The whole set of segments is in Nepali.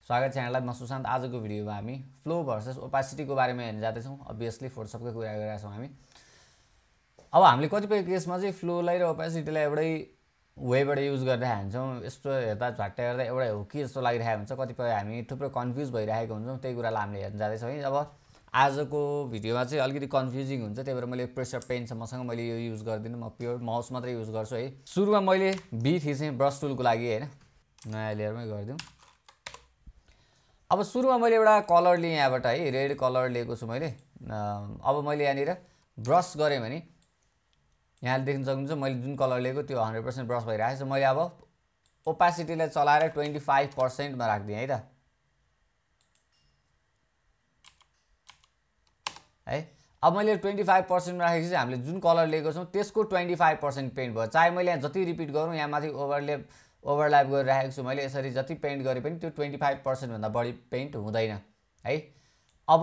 स्वागत छ यहाँलाई। म सुशान्त। आजको भिडियोमा हामी फ्लो भर्सेस ओपासिटीको बारेमा हेर्न जाँदैछौँ। अभियसली फोटोसपकै कुरा गरिरहेका छौँ हामी। अब हामीले कतिपय केसमा चाहिँ फ्लोलाई र ओपासिटीलाई एउटै वेबाट युज गरिरहेका हुन्छौँ। यस्तो हेर्दा झट्टै हेर्दा एउटै हो कि जस्तो लागिरहेको हुन्छ। कतिपय हामी थुप्रो कन्फ्युज भइरहेको हुन्छौँ। त्यही कुरालाई हामीले हेर्न जाँदैछौँ है। अब आजको भिडियोमा चाहिँ अलिकति कन्फ्युजिङ हुन्छ, त्यही भएर मैले प्रेसर पेन छ मसँग, मैले यो युज गर्दिनँ। म प्योर माउस मात्रै युज गर्छु है। सुरुमा मैले बी थिचेँ ब्रस टुलको लागि होइन, नयाँ लेयरमै गरिदिउँ। अब सुरुमा मैले एउटा कलर लिएँ यहाँबाट है, रेड कलर लिएको छु मैले। अब मैले यहाँनिर ब्रस गरेँ भने यहाँ देख्न सक्नुहुन्छ मैले जुन कलर लिएको त्यो 100% ब्रस भइरहेको छ। मैले अब ओपासिटीलाई चलाएर 25% मा राख्दिएँ है त है। अब मैले 25% मा राखेपछि हामीले जुन कलर लिएको छौँ त्यसको 25% पेन्ट भयो। चाहे मैले यहाँ जति रिपिट गरौँ, यहाँ माथि ओभरल्याप गरिराखेको छु मैले, यसरी जति पेन्ट गरे पनि त्यो 25% भन्दा बढी पेन्ट हुँदैन है। अब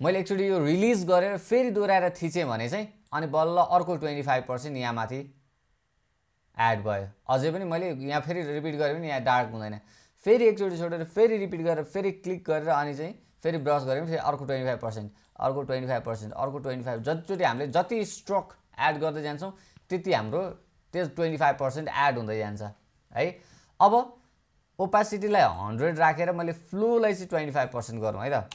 मैले एकचोटि यो रिलिज गरेर फेरि दोहोऱ्याएर थिचेँ भने चाहिँ अनि बल्ल अर्को 25% यहाँ माथि एड भयो। अझै पनि मैले यहाँ फेरि रिपिट गरेँ भने यहाँ डार्क हुँदैन। फेरि एकचोटि छोडेर फेरि रिपिट गरेर फेरि क्लिक गरेर अनि चाहिँ फेरि ब्रस गऱ्यो भने फेरि अर्को 25%, अर्को 25%, अर्को 25। जतिचोटि हामीले जति स्ट्रोक एड गर्दै जान्छौँ त्यति हाम्रो त्यो 25% एड हुँदै जान्छ है। अब ओपासिटीलाई 100 राखेर मैले फ्लोलाई चाहिँ 25% गरौँ है त।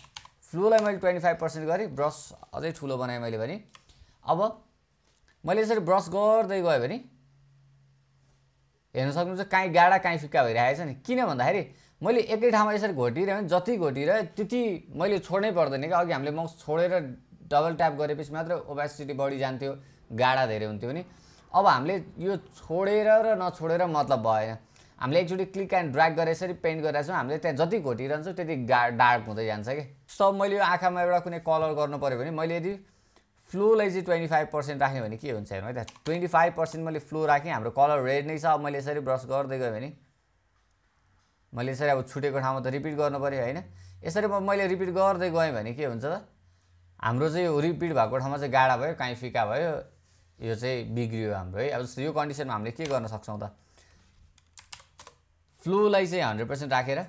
फ्लोलाई मैले 25% गरेँ, ब्रस अझै ठुलो बनाएँ मैले भने। अब मैले यसरी ब्रस गर्दै गएँ भने हेर्न सक्नुहुन्छ काहीँ गाडा काहीँ फिक्का भइरहेको छ नि। किन भन्दाखेरि मैले एकै ठाउँमा यसरी घोटिरहेँ भने जति घोटिरह्यो त्यति मैले छोड्नै पर्दैन क्या। अघि हामीले माउस छोडेर डबल ट्याप गरेपछि मात्र ओपासिटी बढी जान्थ्यो, गाडा धेरै हुन्थ्यो नि। अब हामीले यो छोडेर र नछोडेर मतलब भएन। हामीले एकचोटि क्लिक एन्ड ड्र्याग गरेर यसरी पेन्ट गरिरहेको छौँ, हामीले त्यहाँ जति घोटिरहन्छौँ त्यति डार्क हुँदै जान्छ कि। जस्तो मैले यो आँखामा एउटा कुनै कलर गर्नु पऱ्यो भने मैले यदि फ्लोलाई चाहिँ 25% राख्ने भने के हुन्छ हेर्नु है त। 25% मैले फ्लो राखेँ, हाम्रो कलर रेड नै छ। अब मैले यसरी ब्रस गर्दै गएँ भने मैले यसरी अब छुटेको ठाउँमा त रिपिट गर्नु पऱ्यो होइन। यसरी मैले रिपिट गर्दै गएँ भने के हुन्छ त, हाम्रो चाहिँ यो रिपिट भएको ठाउँमा चाहिँ गाडा भयो, काहीँ फिका भयो, यो चाहिँ बिग्रियो हाम्रो है। अब जस्तो यो कन्डिसनमा हामीले के गर्न सक्छौँ त, फ्लोलाई चाहिँ 100% राखेर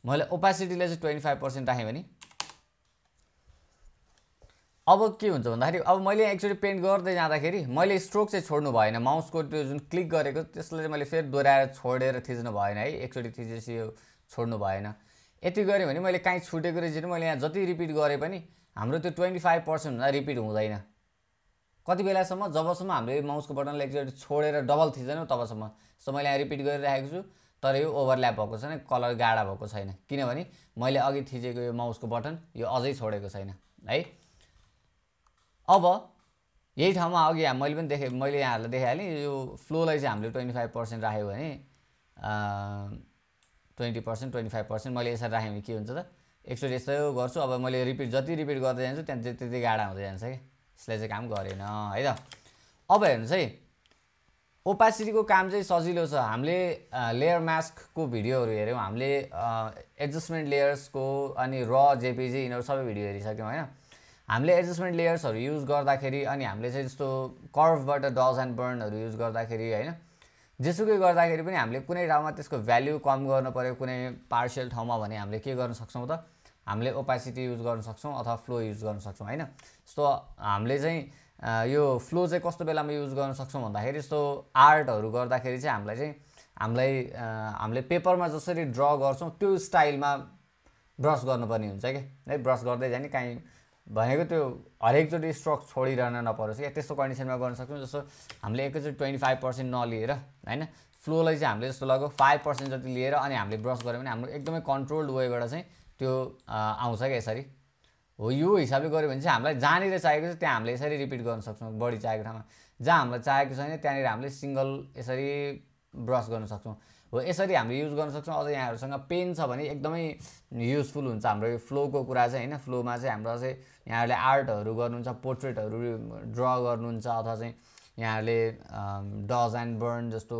मैले ओपासिटीलाई चाहिँ 25% राखेँ भने अब के हुन्छ भन्दाखेरि अब मैले एकचोटि पेन्ट गर्दै जाँदाखेरि मैले स्ट्रोक चाहिँ छोड्नु भएन। माउसको त्यो जुन क्लिक गरेको त्यसलाई मैले फेरि दोहोऱ्याएर छोडेर थिच्नु भएन है। एकचोटि थिचेपछि यो छोड्नु भएन। यति गरेँ भने मैले काहीँ छुटेको रहेछ मैले यहाँ जति रिपिट गरेँ पनि हाम्रो त्यो 25% भन्दा रिपिट हुँदैन। कति बेलासम्म, जबसम्म हामीले माउसको बटनलाई एकचोटि छोडेर डबल थिच्दैनौँ तबसम्म। सो मैले यहाँ रिपिट गरिरहेको छु तर यो ओभरल्याप भएको छैन, कलर गाडा भएको छैन, किनभने मैले अघि थिचेको यो माउसको बटन यो अझै छोडेको छैन है। अब यही ठाउँमा अघि मैले पनि देखेँ, मैले यहाँहरूलाई देखाइहालेँ यो फ्लोलाई चाहिँ हामीले 25% राख्यो भने 20%, 25% मैले यसरी राखेँ भने के हुन्छ त, एकचोटि यस्तो गर्छु। अब मैले जति रिपिट गर्दै जान्छु त्यहाँ त्यति गाडा हुँदै जान्छ कि। यसले चाहिँ काम गरेन है त। अब हेर्नुहोस् है, ओपासिटीको काम चाहिँ सजिलो छ। हामीले लेयर मास्कको भिडियोहरू हेऱ्यौँ, हामीले एडजस्टमेन्ट लेयर्सको अनि र जेपिजी यिनीहरू सबै भिडियो हेरिसक्यौँ होइन। हामीले एडजस्टमेन्ट लेयर्सहरू युज गर्दाखेरि अनि हामीले चाहिँ जस्तो कर्भबाट डज एन्ड बर्नहरू युज गर्दाखेरि होइन, जेसुकै गर्दाखेरि पनि हामीले कुनै ठाउँमा त्यसको भ्याल्यु कम गर्नु पऱ्यो कुनै पार्सियल ठाउँमा भने हामीले के गर्न सक्छौँ त, हामीले ओपासिटी युज गर्न सक्छौँ अथवा फ्लो युज गर्न सक्छौँ होइन। जस्तो हामीले चाहिँ यो फ्लो चाहिँ कस्तो बेलामा युज गर्न सक्छौँ भन्दाखेरि जस्तो आर्टहरू गर्दाखेरि चाहिँ हामीले पेपरमा जसरी ड्र गर्छौँ त्यो स्टाइलमा ब्रस गर्नुपर्ने हुन्छ कि है। ब्रस गर्दै जाने काहीँ भनेको त्यो हरेकचोटि स्ट्रोक छोडिरहन नपरोस् क्या, त्यस्तो कन्डिसनमा गर्न सक्छौँ। जस्तो हामीले एकैचोटि 25% नलिएर होइन, फ्लोलाई चाहिँ हामीले जस्तो लगभग 5% जति लिएर अनि हामीले ब्रस गऱ्यो भने हाम्रो एकदमै कन्ट्रोल्ड वेबाट चाहिँ त्यो आउँछ क्या यसरी हो। यो हिसाबले गऱ्यो भने चाहिँ हामीलाई जहाँनिर चाहेको छ त्यहाँ हामीले यसरी रिपिट गर्न सक्छौँ। बढी चाहेको ठाउँमा, जहाँ हामीलाई चाहेको छैन त्यहाँनिर हामीले सिङ्गल यसरी ब्रस गर्न सक्छौँ हो। यसरी हामीले युज गर्न सक्छौँ। अझ यहाँहरूसँग पेन छ भने एकदमै युजफुल हुन्छ हाम्रो यो फ्लोको कुरा चाहिँ होइन। फ्लोमा चाहिँ हाम्रो चाहिँ यहाँहरूले आर्टहरू गर्नुहुन्छ, पोर्ट्रेटहरू ड्र गर्नुहुन्छ अथवा चाहिँ यहाँहरूले डज एन्ड बर्न जस्तो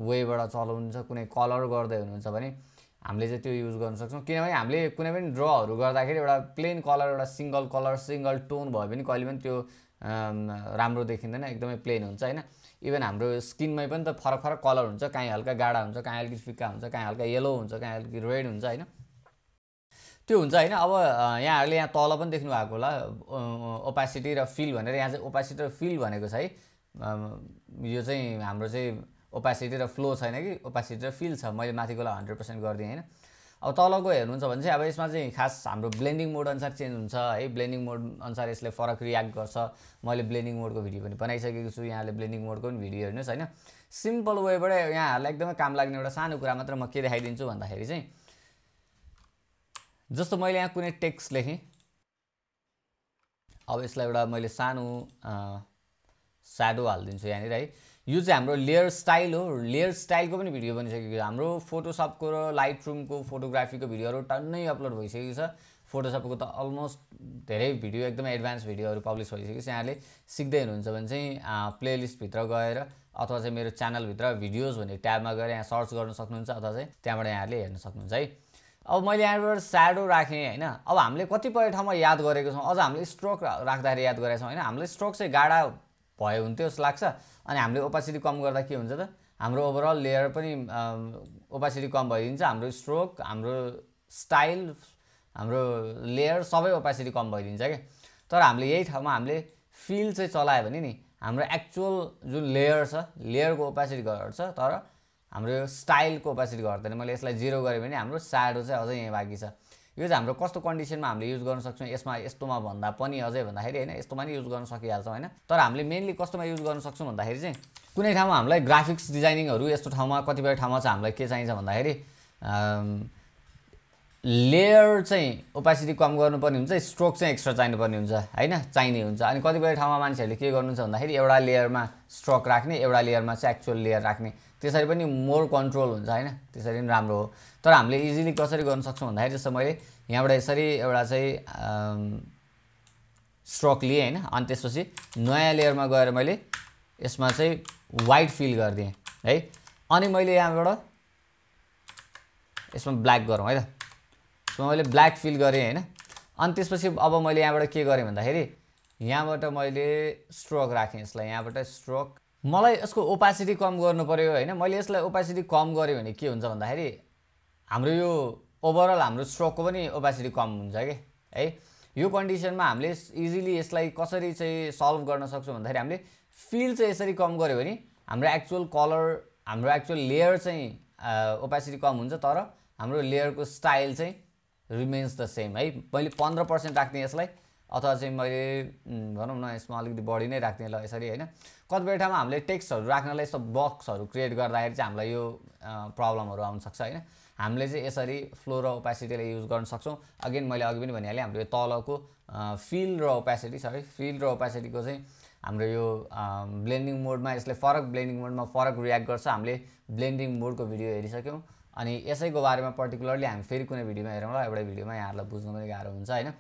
वेबाट चलाउनुहुन्छ, कुनै कलर गर्दै हुनुहुन्छ भने हामीले चाहिँ त्यो युज गर्न सक्छौँ। किनभने हामीले कुनै पनि ड्रहरू गर्दाखेरि एउटा प्लेन कलर, एउटा सिङ्गल कलर, सिङ्गल टोन भयो भने कहिले पनि त्यो राम्रो देखिँदैन, एकदमै प्लेन हुन्छ हैन। इभन हाम्रो स्किनमै पनि त फरक फरक कलर हुन्छ, कहीँ हल्का गाढा हुन्छ, कहीँ अलिकति फिक्का हुन्छ, कहीँ हल्का येलो हुन्छ, कहीँ अलिकति रेड हुन्छ हैन। त्यो हुन्छ हैन। अब यहाँहरूले यहाँ तल पनि देख्नु भएको होला ओपासिटी र फिल भनेर, यहाँ चाहिँ ओपासिटी र फिल भनेको छ है। यो चाहिँ हाम्रो चाहिँ ओपासिटी र फ्लो छैन कि ओपासिटी र फिल छ। मैले माथिकोलाई 100% गरिदिएँ हैन। अब तलको हेर्नुहुन्छ भने चाहिँ अब यसमा चाहिँ खास हाम्रो ब्लेन्डिङ मोड अनुसार चेन्ज हुन्छ है। ब्लेन्डिङ मोड अनुसार यसले फरक रियाक्ट गर्छ। मैले ब्लेन्डिङ मोडको भिडियो पनि बनाइसकेको छु, यहाँले ब्लेन्डिङ मोडको पनि भिडियो हेर्नुहोस् हैन। सिम्पल वेबाट यहाँहरूलाई एकदमै काम लाग्ने एउटा सानो कुरा मात्र म के देखाइदिन्छु भन्दाखेरि चाहिँ, जस्तो मैले यहाँ कुनै टेक्स्ट लेखेँ, अब यसलाई एउटा मैले सानो स्याडो हालिदिन्छु यहाँनिर है। यो चाहिँ हाम्रो लेयर स्टाइल हो। लेयर स्टाइलको पनि भिडियो बनिसकेको छ। हाम्रो फोटोसपको र लाइटरुमको फोटोग्राफीको भिडियोहरू टन्नै अपलोड भइसकेको छ। फोटोसपको त अलमोस्ट धेरै भिडियो, एकदमै एडभान्स भिडियोहरू पब्लिस भइसकेको छ। यहाँले सिक्दै हुनुहुन्छ भने चाहिँ प्लेलिस्टभित्र गएर अथवा चाहिँ मेरो च्यानलभित्र भिडियोज भन्ने ट्याबमा गएर यहाँ सर्च गर्न सक्नुहुन्छ, अथवा चाहिँ त्यहाँबाट यहाँले हेर्न सक्नुहुन्छ है। अब मैले यहाँबाट स्याडो राखेँ हैन। अब हामीले कतिपय ठाउँमा याद गरेको छौँ, अझ हामीले स्ट्रोक राख्दाखेरि याद गरेका छौँ हैन। हामीले स्ट्रोक चाहिँ गाढा भयो हुन्थ्यो जस्तो लाग्छ, अनि हामीले ओपासिटी कम गर्दा के हुन्छ त, हाम्रो ओभरअल लेयर पनि ओपासिटी कम भइदिन्छ। हाम्रो स्ट्रोक, हाम्रो स्टाइल, हाम्रो लेयर सबै ओपासिटी कम भइदिन्छ क्या। तर हामीले यही ठाउँमा हामीले फिल चाहिँ चलायो भने नि हाम्रो एक्चुअल जुन लेयर छ, लेयरको ओपासिटी घट्छ, तर हाम्रो स्टाइलको ओपासिटी घट्दैन। मैले यसलाई 0 गरेँ भने हाम्रो स्याडो चाहिँ अझै यहीँ बाँकी छ। यो चाहिँ हाम्रो कस्तो कन्डिसनमा हामीले युज गर्न सक्छौँ, यसमा यस्तोमा भन्दा पनि अझै भन्दाखेरि हैन, यस्तोमा नि युज गर्न सकिहाल्छौँ हैन। तर हामीले मेनली कस्तोमा युज गर्न सक्छौँ भन्दाखेरि चाहिँ, कुनै ठाउँमा हामीलाई ग्राफिक्स डिजाइनिङहरू यस्तो ठाउँमा कतिपय ठाउँमा चाहिँ हामीलाई के चाहिन्छ भन्दाखेरि लेयर चाहिँ ओपासिटी कम गर्नुपर्ने हुन्छ, स्ट्रोक चाहिँ एक्स्ट्रा चाहिनुपर्ने हुन्छ हैन, चाहिने हुन्छ। अनि कतिपय ठाउँमा मान्छेहरूले के गर्नुहुन्छ भन्दाखेरि एउटा लेयरमा स्ट्रोक राख्ने, एउटा लेयरमा चाहिँ एक्चुअल लेयर राख्ने, त्यसरी पनि मोर कन्ट्रोल हुन्छ हैन, त्यसरी पनि राम्रो हो। तर हामीले इजिली कसरी गर्न सक्छौँ भन्दाखेरि, जस्तो मैले यहाँबाट यसरी एउटा चाहिँ स्ट्रोक लिएँ हैन, अनि त्यसपछि नयाँ लेयरमा गएर मैले यसमा चाहिँ वाइट फिल गरिदिएँ है। अनि मैले यहाँबाट यसमा ब्ल्याक गरौँ है त, यसमा मैले ब्ल्याक फिल गरेँ हैन। अनि त्यसपछि अब मैले यहाँबाट के गरेँ भन्दाखेरि, यहाँबाट मैले स्ट्रोक राखेँ यसलाई, यहाँबाट स्ट्रोक। मलाई यसको ओपासिटी कम गर्नु पर्यो हैन। मैले यसलाई ओपासिटी कम गरेँ भने के हुन्छ भन्दाखेरि, हाम्रो यो ओभरअल हाम्रो स्ट्रोकको पनि ओपासिटी कम हुन्छ के है। यो कन्डिसनमा हामीले इजिली यसलाई कसरी चाहिँ सल्भ गर्न सक्छौँ भन्दाखेरि, हामीले फिल चाहिँ यसरी कम गर्यो भने हाम्रो एक्चुअल कलर, हाम्रो एक्चुअल लेयर चाहिँ ओपासिटी कम हुन्छ, तर हाम्रो लेयरको स्टाइल चाहिँ रिमेन्स द सेम है। मैले 15% राख्ने यसलाई, अथवा चाहिँ मैले भनौँ न यसमा अलिकति बढी नै राख्ने ल यसरी हैन। कतिपय ठाउँमा हामीले टेक्स्टहरू राख्नलाई यस्तो बक्सहरू क्रिएट गर्दाखेरि चाहिँ हामीलाई यो प्रब्लमहरू आउन सक्छ हैन। हामीले चाहिँ यसरी फ्लो र ओपासिटीलाई युज गर्न सक्छौँ। अगेन मैले अघि पनि भनिहालेँ, हाम्रो यो तलको फिल र ओपासिटी, फिल र ओपासिटीको चाहिँ हाम्रो यो ब्लेन्डिङ मोडमा यसले ब्लेन्डिङ मोडमा फरक रियाक्ट गर्छ। हामीले ब्लेन्डिङ मोडको भिडियो हेरिसक्यौँ, अनि यसैको बारेमा पर्टिकुलरली हामी फेरि कुनै भिडियोमा हेरौँ ल, एउटै भिडियोमा यहाँहरूलाई बुझ्न पनि गाह्रो हुन्छ हैन।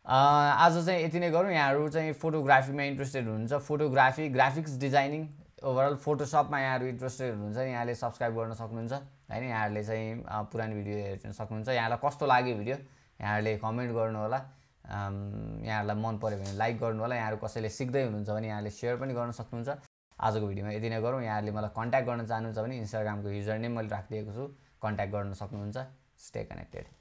आज चाहिँ यति नै गरौँ। यहाँहरू चाहिँ फोटोग्राफीमा इन्ट्रेस्टेड हुनुहुन्छ, फोटोग्राफी, ग्राफिक्स डिजाइनिङ, ओभरअल फोटोसपमा यहाँहरू इन्ट्रेस्टेड हुनुहुन्छ, यहाँले सब्सक्राइब गर्न सक्नुहुन्छ हैन। यहाँहरूले चाहिँ पुरानो भिडियो हेर्न सक्नुहुन्छ। यहाँलाई कस्तो लाग्यो भिडियो यहाँहरूले कमेन्ट गर्नु होला। यहाँहरूलाई मन पर्यो भने लाइक गर्नु होला। यहाँहरू कसैले सिक्दै हुनुहुन्छ भने यहाँले सेयर पनि गर्न सक्नुहुन्छ। आजको भिडियोमा यति नै गरौँ। यहाँहरूले मलाई कन्ट्याक्ट गर्न चाहनुहुन्छ भने इन्स्टाग्रामको युजर नेम मैले राखिदिएको छु, कन्ट्याक्ट गर्न सक्नुहुन्छ। Stay connected.